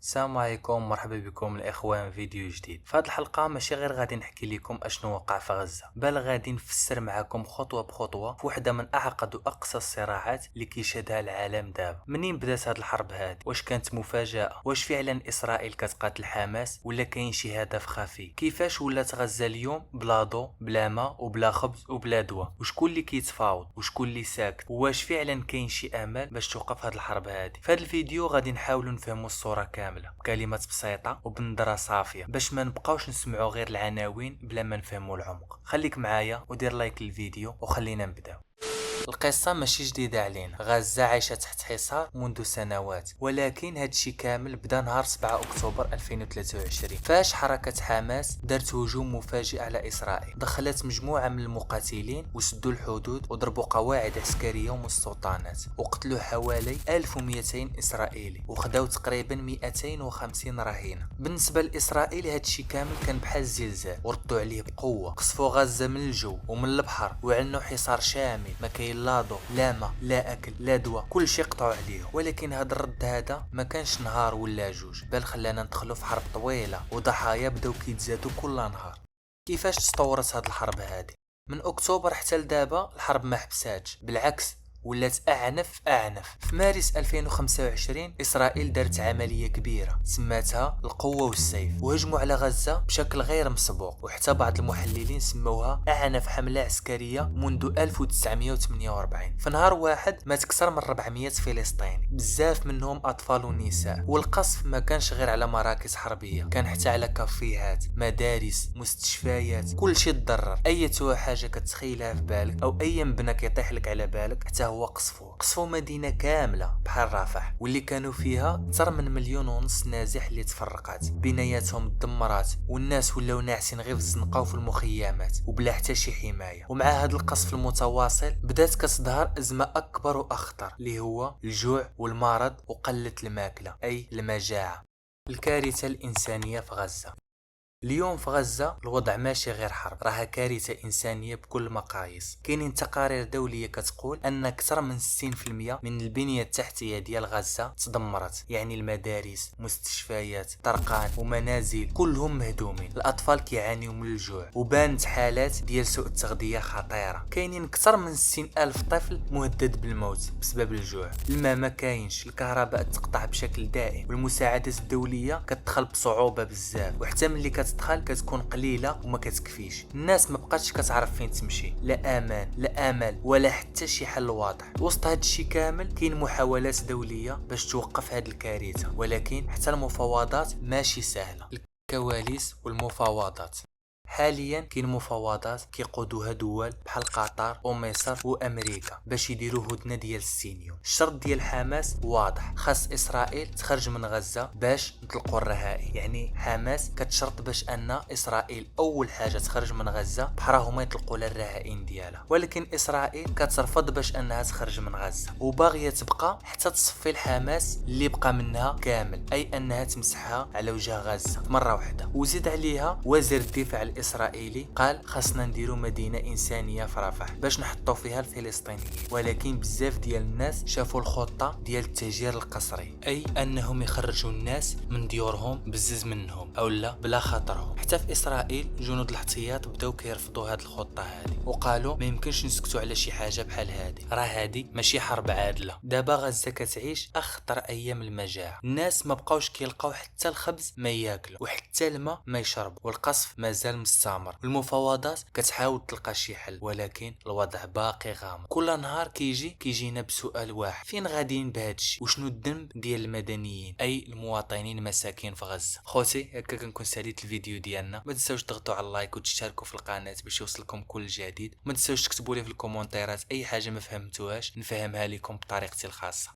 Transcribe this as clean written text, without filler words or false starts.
السلام عليكم، مرحبا بكم الاخوان. فيديو جديد. في هذه الحلقه ماشي غير غادي نحكي لكم اشنو وقع في غزه، بل غادي نفسر معكم خطوه بخطوه في وحده من اعقد واقصى الصراعات اللي كيشهدها العالم دابا. منين بدات هذه الحرب هذه؟ واش كانت مفاجاه؟ واش فعلا اسرائيل كتقاتل حماس ولا كاين شي هدف خفي؟ كيفاش ولات غزه اليوم بلا ضو بلا ماء وبلا خبز وبلا دواء؟ وشكون اللي كيتفاوض وشكون اللي ساكت؟ واش فعلا كاين شي امل باش توقف هذه الحرب هذه؟ في هذا الفيديو غادي نحاولوا نفهموا الصوره كامله بكلمات بسيطه وبنظره صافيه، باش ما نبقاوش نسمعوا غير العناوين بلا ما نفهموا العمق. خليك معايا ودير لايك للفيديو وخلينا نبداو. القصة ماشي جديدة علينا، غزة عايشة تحت حصار منذ سنوات، ولكن هادشي كامل بدا نهار 7 أكتوبر 2023 فاش حركة حماس دارت هجوم مفاجئ على إسرائيل. دخلت مجموعة من المقاتلين وسدوا الحدود وضربوا قواعد عسكرية ومستوطنات وقتلوا حوالي 1200 إسرائيلي وخداو تقريبا 250 رهينة. بالنسبة لإسرائيل هادشي كامل كان بحال الزلزال، وردوا عليه بقوة، قصفوا غزة من الجو ومن البحر وعنوا حصار شامل، ما كاين لا ضو لا ماء لا اكل لا دواء، كل شيء قطعوا عليه. ولكن هذا الرد هذا ما كانش نهار ولا جوج، بل خلانا ندخلوا في حرب طويله وضحايا بداو كيتزادوا كل نهار. كيفاش تطورت هذه الحرب هذه؟ من اكتوبر حتى لدابا الحرب ما حبساتش، بالعكس ولات اعنف. في مارس 2025 اسرائيل دارت عمليه كبيره سماتها القوه والسيف، وهجموا على غزه بشكل غير مسبوق، وحتى بعض المحللين سموها اعنف حمله عسكريه منذ 1948. في نهار واحد مات اكثر من 400 فلسطيني، بزاف منهم اطفال ونساء. والقصف ما كانش غير على مراكز حربيه، كان حتى على كافيهات، مدارس، مستشفيات، كل شيء تضرر. اي حاجه كتخيلها في بالك او اي مبنى كيطيح لك على بالك حتى هو قصفوا مدينة كاملة بحال رفح، واللي كانوا فيها أكثر من 1.5 مليون نازح اللي تفرقات، بناياتهم تدمرات، والناس ولاو ناعسين غير في الزنقة وفي المخيمات وبلا حتى شي حماية. ومع هذا القصف المتواصل بدات كتظهر أزمة أكبر وأخطر، اللي هو الجوع والمرض وقلة الماكلة، أي المجاعة. الكارثة الإنسانية في غزة. اليوم في غزة الوضع ماشي غير حرب، راها كارثة إنسانية بكل المقاييس. كاينين تقارير دولية كتقول أن أكثر من 60% من البنية التحتية ديال غزة تدمرت، يعني المدارس، مستشفيات، طرقان ومنازل كلهم مهدومين. الأطفال كيعانيوا من الجوع، وبانت حالات ديال سوء التغذية خطيرة. كاينين أكثر من 60 ألف طفل مهدد بالموت بسبب الجوع. الماء ما كاينش، الكهرباء تقطع بشكل دائم، والمساعدات الدولية كتدخل بصعوبة بزاف، وحتى ملي كتدخل كتكون قليله وما كتكفيش. الناس ما بقاتش كتعرف فين تمشي، لا امان لا امل ولا حتى شي حل واضح. وسط هذا الشيء كامل كاين محاولات دوليه باش توقف هذه الكارثه، ولكن حتى المفاوضات ماشي سهله. الكواليس والمفاوضات. حاليا كاين مفاوضات كيقودوها دول بحال قطر ومصر وامريكا باش يديروا هدنه ديال السينيو. الشرط ديال حماس واضح، خاص اسرائيل تخرج من غزه باش نطلقوا الرهائن. يعني حماس كتشرط باش ان اسرائيل اول حاجه تخرج من غزه بحال هما يطلقوا لها الرهائن ديالها، ولكن اسرائيل كترفض باش انها تخرج من غزه، وباغيه تبقى حتى تصفي الحماس اللي بقى منها كامل، اي انها تمسحها على وجه غزه مره واحده. وزيد عليها وزير الدفاع الإسرائيلي قال خاصنا نديروا مدينة إنسانية في رفح باش نحطوا فيها الفلسطينيين. ولكن بزاف ديال الناس شافوا الخطة ديال التهجير القسري، أي أنهم يخرجوا الناس من ديورهم بزز منهم أو لا بلا خاطرهم. حتى في إسرائيل جنود الاحتياط بداو كيرفضوا هذه الخطة هذه، وقالوا ما يمكنش نسكتوا على شي حاجة بحال هذه، راه هذه ماشي حرب عادلة. دابا غزة كتعيش أخطر أيام المجاعة، الناس ما بقاوش كيلقاو حتى الخبز ما ياكلوا وحتى الماء ما يشربوا، والقصف مازال مستمر. المفاوضات كتحاول تلقى شي حل، ولكن الوضع باقي غامض. كل نهار كيجينا بسؤال واحد، فين غاديين بهادشي؟ وشنو الذنب ديال المدنيين اي المواطنين المساكين في غزه؟ خوتي هكا كنكون ساليت الفيديو ديالنا. ما تنساوش تضغطوا على اللايك وتشتركوا في القناه باش يوصلكم كل جديد. ما تنساوش تكتبوا لي في الكومونتيرات اي حاجه ما فهمتوهاش نفهمها لكم بطريقتي الخاصه.